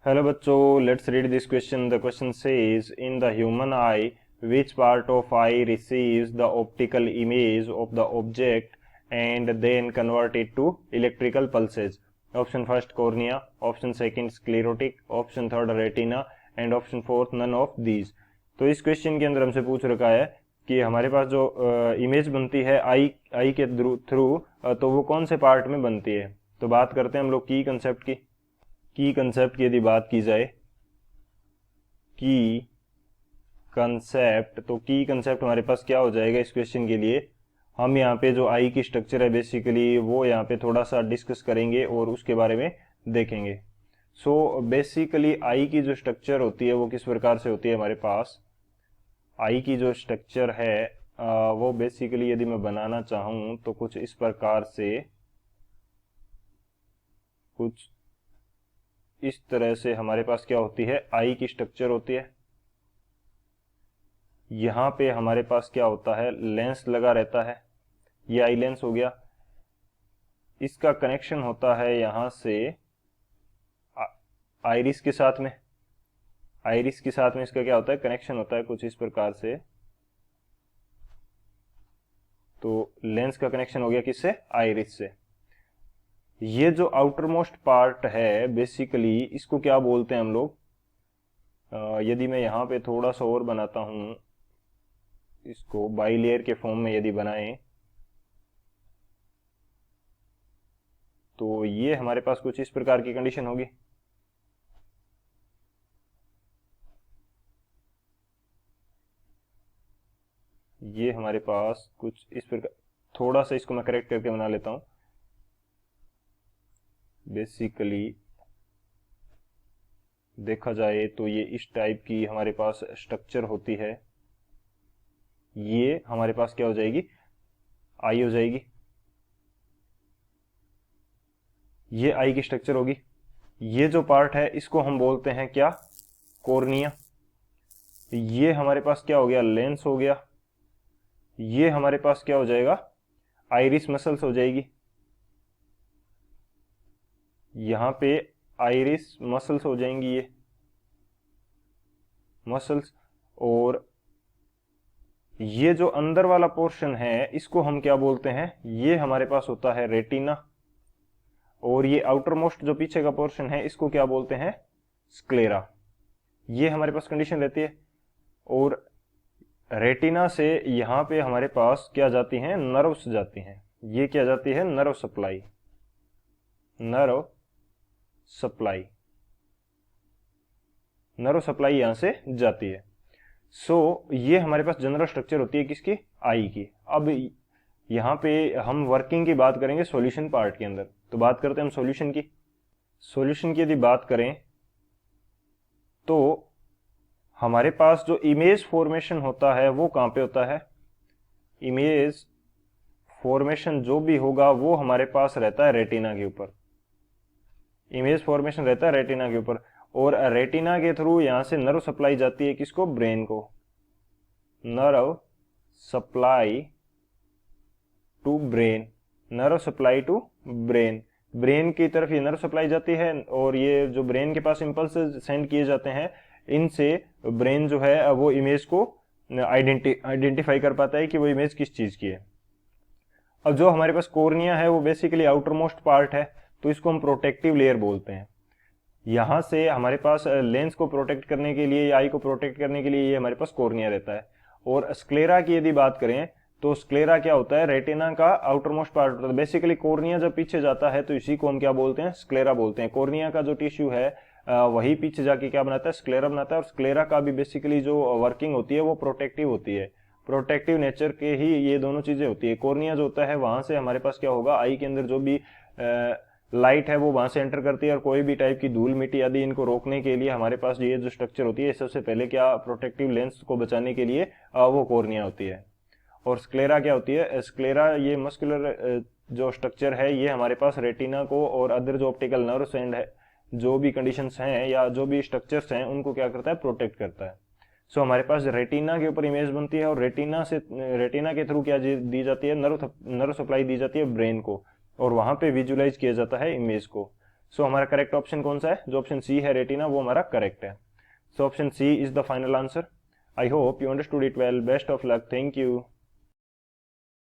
Hello बच्चों, let's read this question. The question says in the human I which part of eye receives the optical image of the object and then convert it to electrical pulses. Option first cornea, option second sclerotic, option third retina and option fourth none of these. तो इस question के अंदर हमसे पूछ रखा है कि हमारे पास जो इमेज बनती है आई के थ्रू तो वो कौन से पार्ट में बनती है. तो बात करते हैं हम लोग की कंसेप्ट की यदि बात की जाए की कंसेप्ट, तो की कंसेप्ट हमारे पास क्या हो जाएगा इस क्वेश्चन के लिए. हम यहाँ पे जो आई की स्ट्रक्चर है बेसिकली वो यहाँ पे थोड़ा सा डिस्कस करेंगे और उसके बारे में देखेंगे. सो बेसिकली आई की जो स्ट्रक्चर होती है वो किस प्रकार से होती है. हमारे पास आई की जो स्ट्रक्चर है वो बेसिकली यदि मैं बनाना चाहूँ तो कुछ इस प्रकार से, कुछ इस तरह से हमारे पास क्या होती है, आई की स्ट्रक्चर होती है. यहां पे हमारे पास क्या होता है, लेंस लगा रहता है, ये आई लेंस हो गया. इसका कनेक्शन होता है यहां से आइरिस के साथ में. आइरिस के साथ में इसका क्या होता है, कनेक्शन होता है कुछ इस प्रकार से. तो लेंस का कनेक्शन हो गया किससे, आइरिस से. ये जो आउटर मोस्ट पार्ट है बेसिकली इसको क्या बोलते हैं हम लोग. यदि मैं यहाँ पे थोड़ा सा और बनाता हूं, इसको बाइलेयर के फॉर्म में यदि बनाएं तो ये हमारे पास कुछ इस प्रकार की कंडीशन होगी. ये हमारे पास कुछ इस प्रकार, थोड़ा सा इसको मैं करेक्ट करके बना लेता हूं. बेसिकली देखा जाए तो ये इस टाइप की हमारे पास स्ट्रक्चर होती है. ये हमारे पास क्या हो जाएगी, आई हो जाएगी. ये आई की स्ट्रक्चर होगी. ये जो पार्ट है इसको हम बोलते हैं क्या, कॉर्निया. ये हमारे पास क्या हो गया, लेंस हो गया. ये हमारे पास क्या हो जाएगा, आइरिस मसल्स हो जाएगी. यहां पे आइरिस मसल्स हो जाएंगी, ये मसल्स. और ये जो अंदर वाला पोर्शन है इसको हम क्या बोलते हैं, ये हमारे पास होता है रेटिना. और ये आउटर मोस्ट जो पीछे का पोर्शन है इसको क्या बोलते हैं, स्क्लेरा. ये हमारे पास कंडीशन रहती है. और रेटिना से यहां पे हमारे पास क्या जाती हैं, नर्व्स जाती हैं. ये क्या जाती है, nerve supply. Nerve supply, nerve supply यहां से जाती है. ये हमारे पास जनरल स्ट्रक्चर होती है किसकी, आई की. अब यहां पे हम वर्किंग की बात करेंगे सॉल्यूशन पार्ट के अंदर. तो बात करते हैं हम सॉल्यूशन की. सॉल्यूशन की यदि बात करें तो हमारे पास जो इमेज फॉर्मेशन होता है वो कहां पे होता है. इमेज फॉर्मेशन जो भी होगा वो हमारे पास रहता है रेटिना के ऊपर. इमेज फॉर्मेशन रहता है रेटिना के ऊपर. और रेटिना के थ्रू यहां से नर्व सप्लाई जाती है किसको, ब्रेन को. Nerve supply to brain, nerve supply to brain. Brain की तरफ ये नर्व सप्लाई जाती है और ये जो ब्रेन के पास इंपल्स सेंड किए जाते हैं इनसे ब्रेन जो है वो इमेज को आइडेंटिफाई कर पाता है कि वो इमेज किस चीज की है. अब जो हमारे पास कॉर्निया है वो बेसिकली आउटर मोस्ट पार्ट है, तो इसको हम प्रोटेक्टिव लेयर बोलते हैं. यहां से हमारे पास लेंस को प्रोटेक्ट करने के लिए या आई को प्रोटेक्ट करने के लिए ये हमारे पास कॉर्निया रहता है. और स्क्लेरा की यदि बात करें तो स्क्लेरा क्या होता है, रेटिना का आउटर मोस्ट पार्ट होता है. बेसिकली कॉर्निया जब पीछे जाता है तो इसी को हम क्या बोलते हैं, स्क्लेरा बोलते हैं. कॉर्निया का जो टिश्यू है वही पीछे जाके क्या बनाता है, स्क्लेरा बनाता है. और स्क्लेरा का भी बेसिकली जो वर्किंग होती है वो प्रोटेक्टिव होती है. प्रोटेक्टिव नेचर के ही ये दोनों चीजें होती है. कॉर्निया जो होता है वहां से हमारे पास क्या होगा, आई के अंदर जो भी लाइट है वो वहां से एंटर करती है और कोई भी टाइप की धूल मिट्टी आदि इनको रोकने के लिए हमारे पास ये जो स्ट्रक्चर होती है सबसे पहले क्या, प्रोटेक्टिव लेंस को बचाने के लिए वो कॉर्निया होती है. और स्क्लेरा क्या होती है, स्क्लेरा ये मस्कुलर जो स्ट्रक्चर है ये हमारे पास रेटिना को और अदर जो ऑप्टिकल नर्व्स एंड है जो भी कंडीशंस हैं या जो भी स्ट्रक्चर्स हैं उनको क्या करता है, प्रोटेक्ट करता है. हमारे पास रेटिना के ऊपर इमेज बनती है और रेटिना के थ्रू क्या दी जाती है, नर्व सप्लाई दी जाती है ब्रेन को और वहां पे विजुलाइज किया जाता है इमेज को. सो हमारा करेक्ट ऑप्शन कौन सा है? जो ऑप्शन सी है रेटिना, वो हमारा करेक्ट है. So option C is the final answer. I hope you understood it well. Best of luck. Thank you.